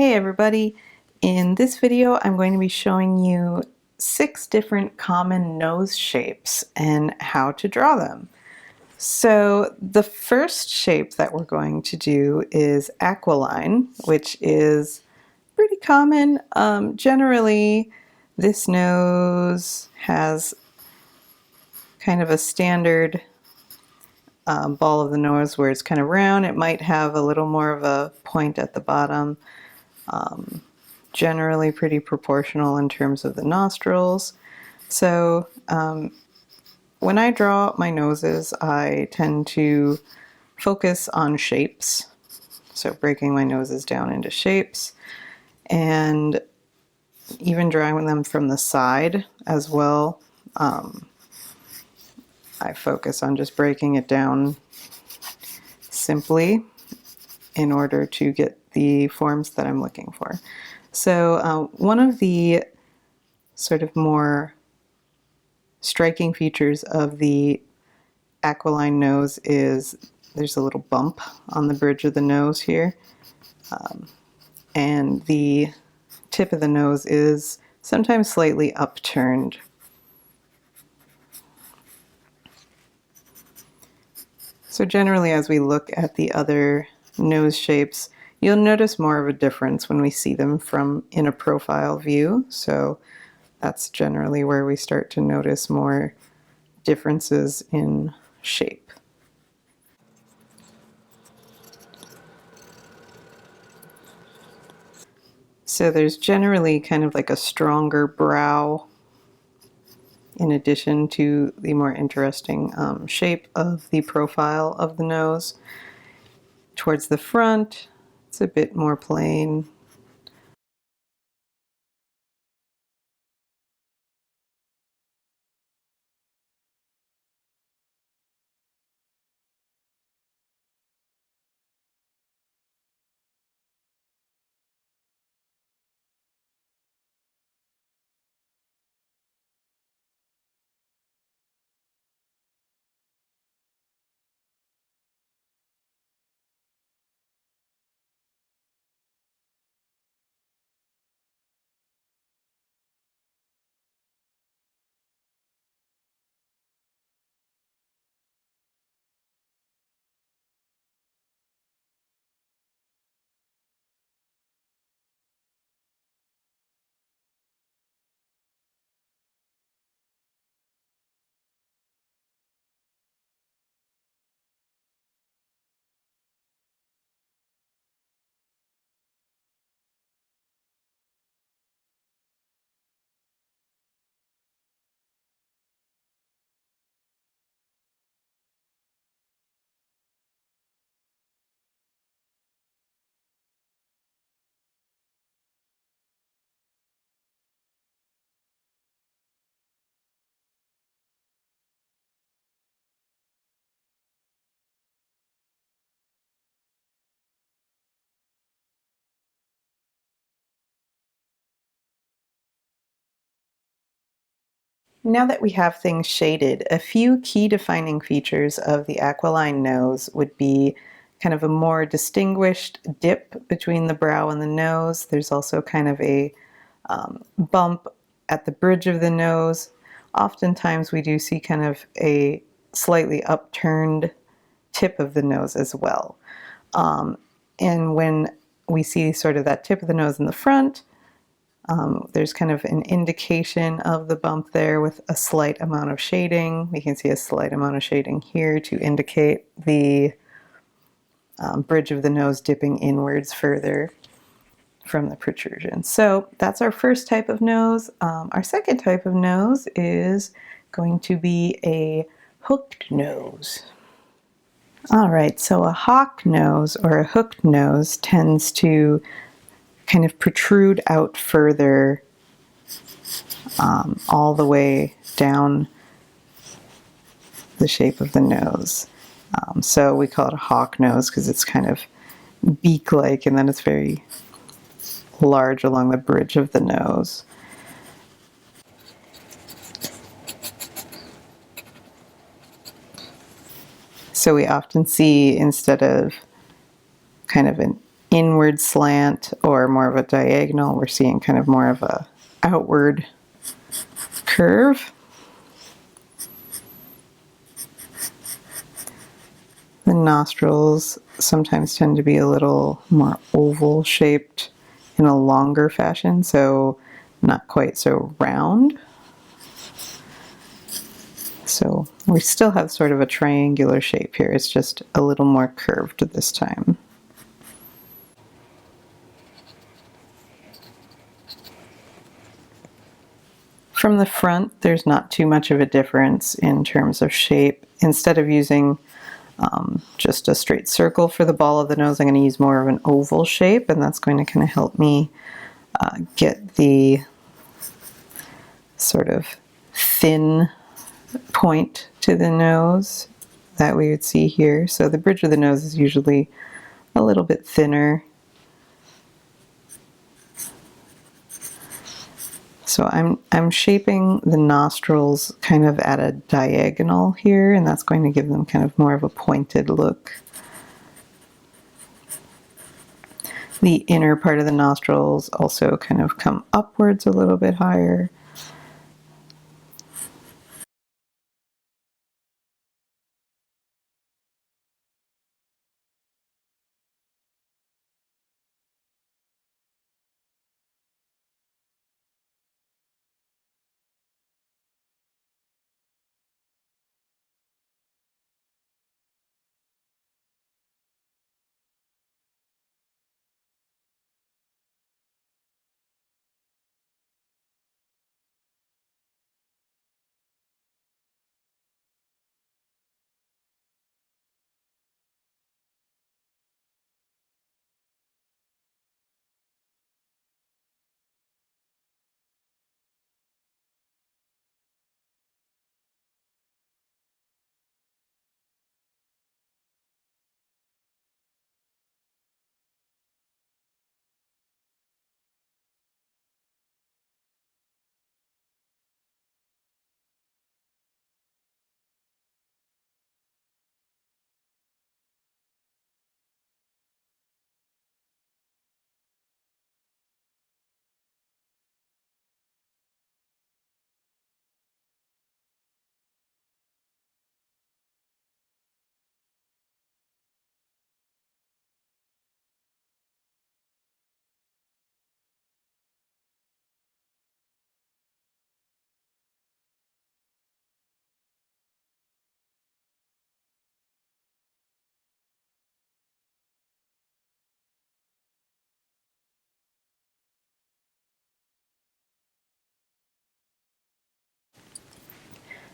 Hey everybody! In this video I'm going to be showing you 6 different common nose shapes and how to draw them. So the first shape that we're going to do is Aquiline, which is pretty common. Generally this nose has kind of a standard ball of the nose where it's kind of round. It might have a little more of a point at the bottom. Generally pretty proportional in terms of the nostrils. So when I draw my noses, I tend to focus on shapes. So breaking my noses down into shapes and even drawing them from the side as well. I focus on just breaking it down simply in order to get the forms that I'm looking for. So one of the sort of more striking features of the Aquiline nose is there's a little bump on the bridge of the nose here, and the tip of the nose is sometimes slightly upturned. So generally as we look at the other nose shapes, you'll notice more of a difference when we see them from in a profile view. So that's generally where we start to notice more differences in shape. So there's generally kind of like a stronger brow in addition to the more interesting shape of the profile of the nose. Towards the front, it's a bit more plain. Now that we have things shaded, a few key defining features of the Aquiline nose would be kind of a more distinguished dip between the brow and the nose. There's also kind of a bump at the bridge of the nose. Oftentimes we do see kind of a slightly upturned tip of the nose as well. And when we see sort of that tip of the nose in the front, there's kind of an indication of the bump there with a slight amount of shading. We can see a slight amount of shading here to indicate the bridge of the nose dipping inwards further from the protrusion. So that's our first type of nose. Our second type of nose is going to be a hooked nose. All right, so a hawk nose or a hooked nose tends to kind of protrude out further all the way down the shape of the nose. So we call it a hawk nose because it's kind of beak-like and then it's very large along the bridge of the nose. So we often see, instead of kind of an inward slant or more of a diagonal. We're seeing kind of more of a outward curve. The nostrils sometimes tend to be a little more oval shaped in a longer fashion, so not quite so round. So we still have sort of a triangular shape here, it's just a little more curved this time. From the front, there's not too much of a difference in terms of shape. Instead of using just a straight circle for the ball of the nose, I'm going to use more of an oval shape, and that's going to kind of help me get the sort of thin point to the nose that we would see here. So the bridge of the nose is usually a little bit thinner. So I'm shaping the nostrils kind of at a diagonal here, and that's going to give them kind of more of a pointed look. The inner part of the nostrils also kind of come upwards a little bit higher.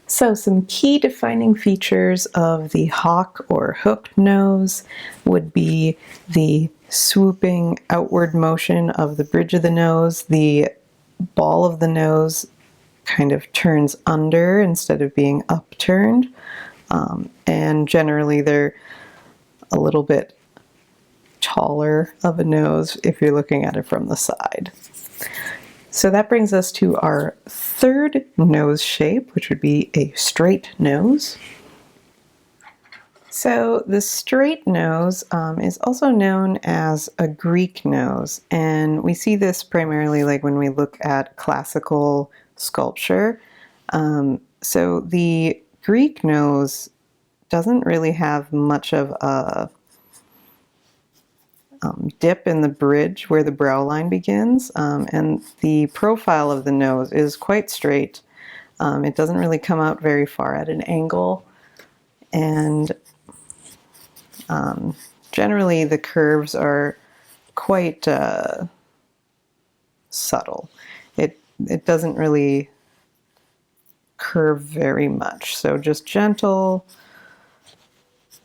So some key defining features of the hawk or hooked nose would be the swooping outward motion of the bridge of the nose. The ball of the nose kind of turns under instead of being upturned. And generally they're a little bit taller of a nose if you're looking at it from the side. So that brings us to our third nose shape, which would be a straight nose. So the straight nose is also known as a Greek nose, and we see this primarily like when we look at classical sculpture. So the Greek nose doesn't really have much of a dip in the bridge where the brow line begins, and the profile of the nose is quite straight. It doesn't really come out very far at an angle, and generally the curves are quite subtle. It doesn't really curve very much, so just gentle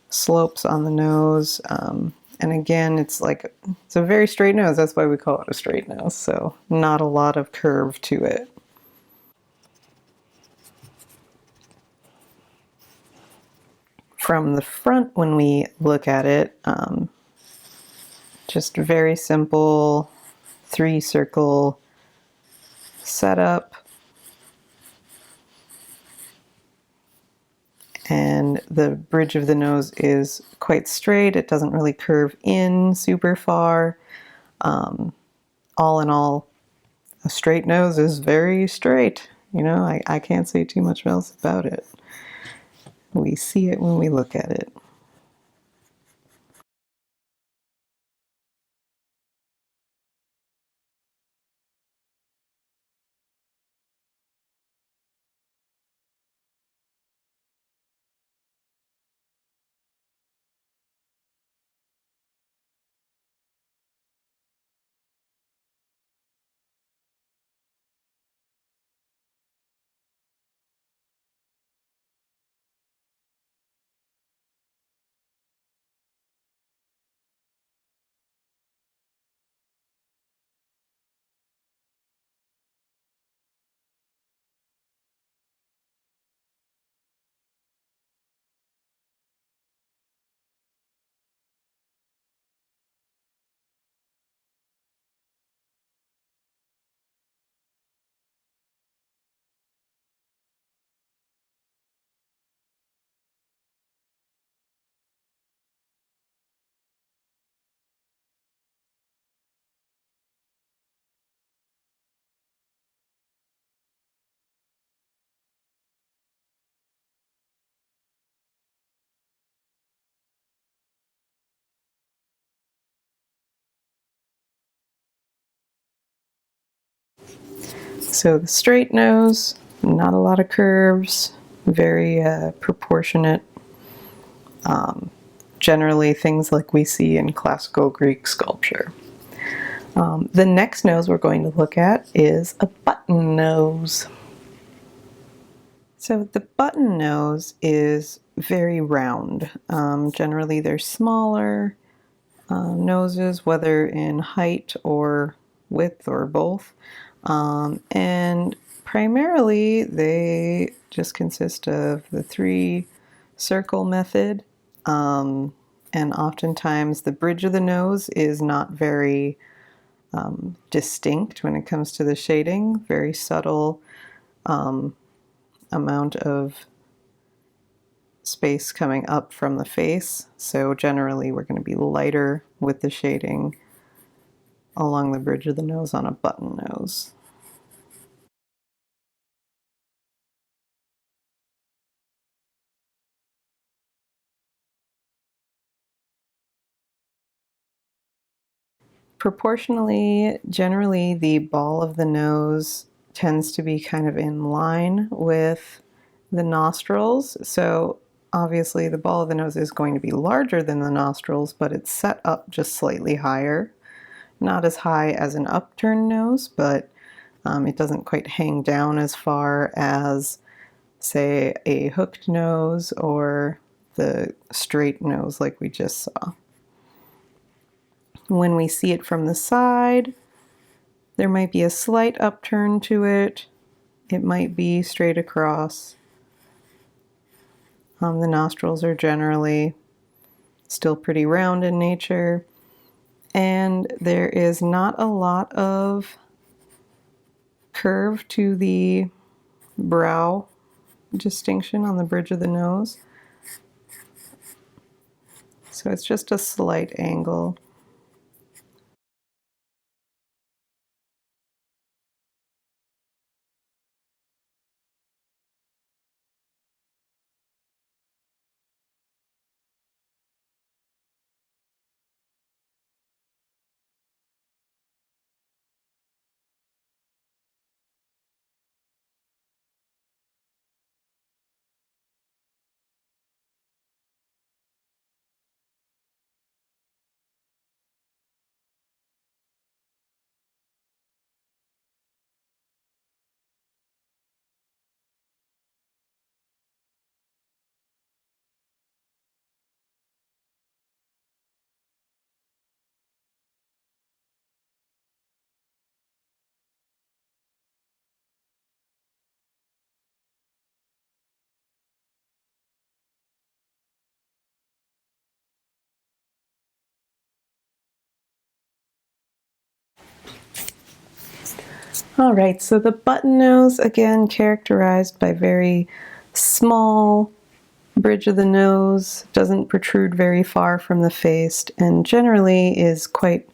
slopes on the nose. And again, it's a very straight nose. That's why we call it a straight nose. So not a lot of curve to it. From the front, when we look at it, just very simple 3-circle setup. and the bridge of the nose is quite straight. It doesn't really curve in super far. All in all, a straight nose is very straight. You know, I can't say too much else about it. We see it when we look at it. So the straight nose, not a lot of curves, very proportionate. Generally things like we see in classical Greek sculpture. The next nose we're going to look at is a button nose. So the button nose is very round. Generally they're smaller noses, whether in height or width or both. And primarily they just consist of the three circle method. And oftentimes the bridge of the nose is not very distinct when it comes to the shading, very subtle amount of space coming up from the face. So generally we're going to be lighter with the shading along the bridge of the nose on a button nose. Proportionally, generally the ball of the nose tends to be kind of in line with the nostrils. So obviously the ball of the nose is going to be larger than the nostrils, but it's set up just slightly higher. Not as high as an upturned nose, but it doesn't quite hang down as far as, say, a hooked nose or the straight nose like we just saw. When we see it from the side, there might be a slight upturn to it. It might be straight across. The nostrils are generally still pretty round in nature. And there is not a lot of curve to the brow distinction on the bridge of the nose. So it's just a slight angle. All right, so the button nose, again, characterized by very small bridge of the nose, doesn't protrude very far from the face, and generally is quite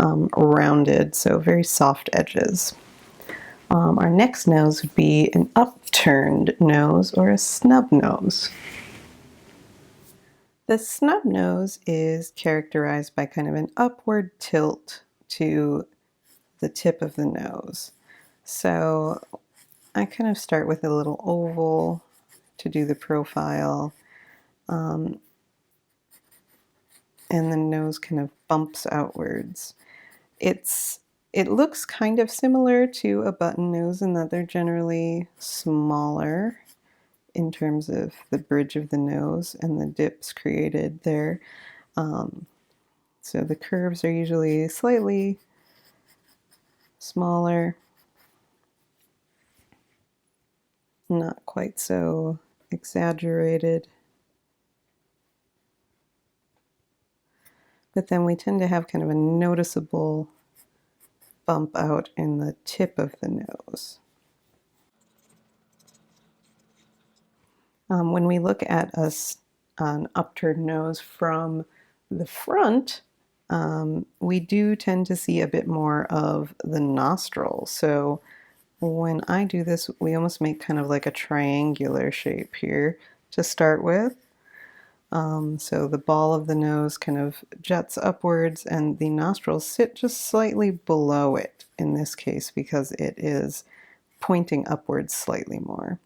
rounded, so very soft edges. Our next nose would be an upturned nose or a snub nose. The snub nose is characterized by kind of an upward tilt to the tip of the nose. So I kind of start with a little oval to do the profile, and the nose kind of bumps outwards. It looks kind of similar to a button nose in that they're generally smaller in terms of the bridge of the nose and the dips created there. So the curves are usually slightly smaller, not quite so exaggerated. But then we tend to have kind of a noticeable bump out in the tip of the nose. When we look at an upturned nose from the front, we do tend to see a bit more of the nostril. So when I do this, we almost make kind of like a triangular shape here to start with. So the ball of the nose kind of jets upwards and the nostrils sit just slightly below it in this case because it is pointing upwards slightly more.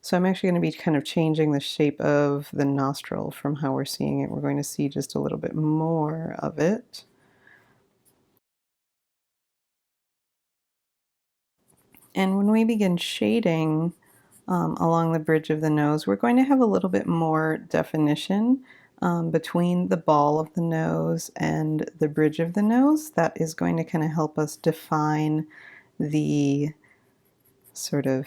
So I'm actually going to be kind of changing the shape of the nostril from how we're seeing it. We're going to see just a little bit more of it. And when we begin shading along the bridge of the nose, we're going to have a little bit more definition between the ball of the nose and the bridge of the nose. That is going to kind of help us define the sort of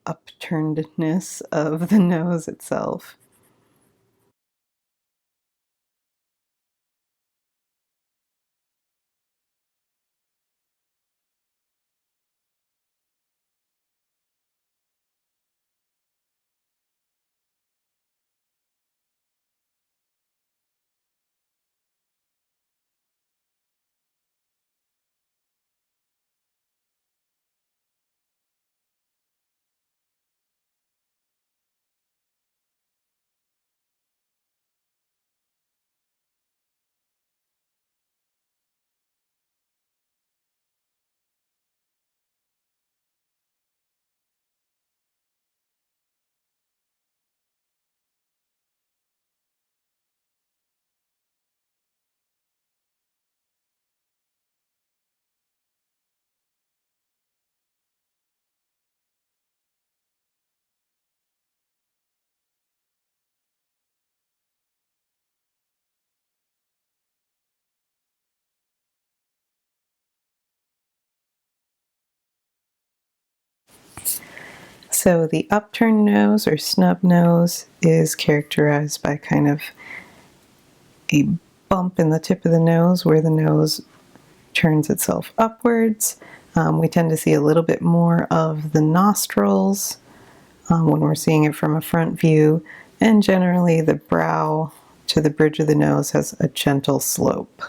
upturnedness of the nose itself. So the upturned nose or snub nose is characterized by kind of a bump in the tip of the nose where the nose turns itself upwards. We tend to see a little bit more of the nostrils when we're seeing it from a front view, and generally the brow to the bridge of the nose has a gentle slope.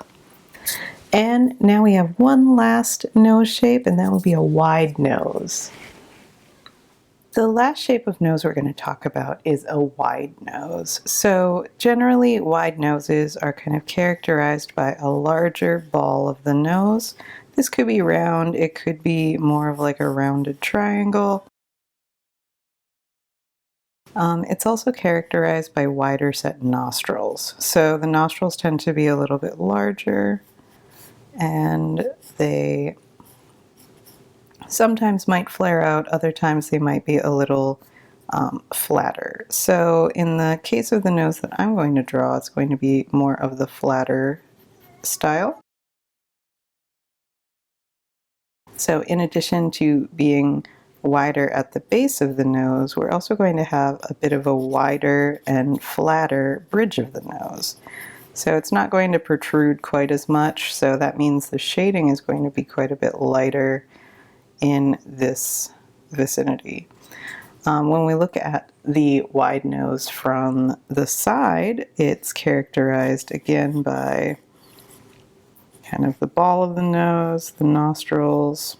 And now we have one last nose shape, and that will be a wide nose. The last shape of nose we're going to talk about is a wide nose. So generally wide noses are kind of characterized by a larger ball of the nose. This could be round, it could be more of like a rounded triangle. It's also characterized by wider set nostrils. So the nostrils tend to be a little bit larger, and they sometimes might flare out, other times they might be a little flatter. So in the case of the nose that I'm going to draw, it's going to be more of the flatter style. So in addition to being wider at the base of the nose, we're also going to have a bit of a wider and flatter bridge of the nose. So it's not going to protrude quite as much, so that means the shading is going to be quite a bit lighter in this vicinity. When we look at the wide nose from the side, it's characterized again by kind of the ball of the nose, the nostrils,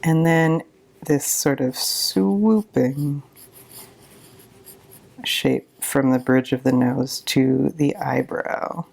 and then this sort of swooping shape from the bridge of the nose to the eyebrow.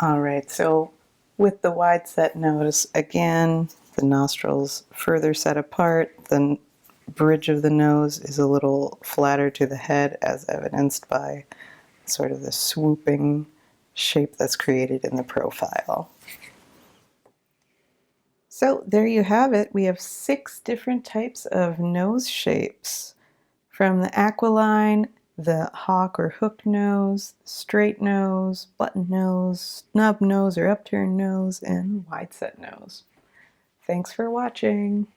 All right, so with the wide set nose, again, the nostrils further set apart, the bridge of the nose is a little flatter to the head, as evidenced by sort of the swooping shape that's created in the profile. So there you have it. We have 6 different types of nose shapes, from the aquiline, the hawk or hook nose, straight nose, button nose, snub nose or upturned nose, and wide set nose. Thanks for watching.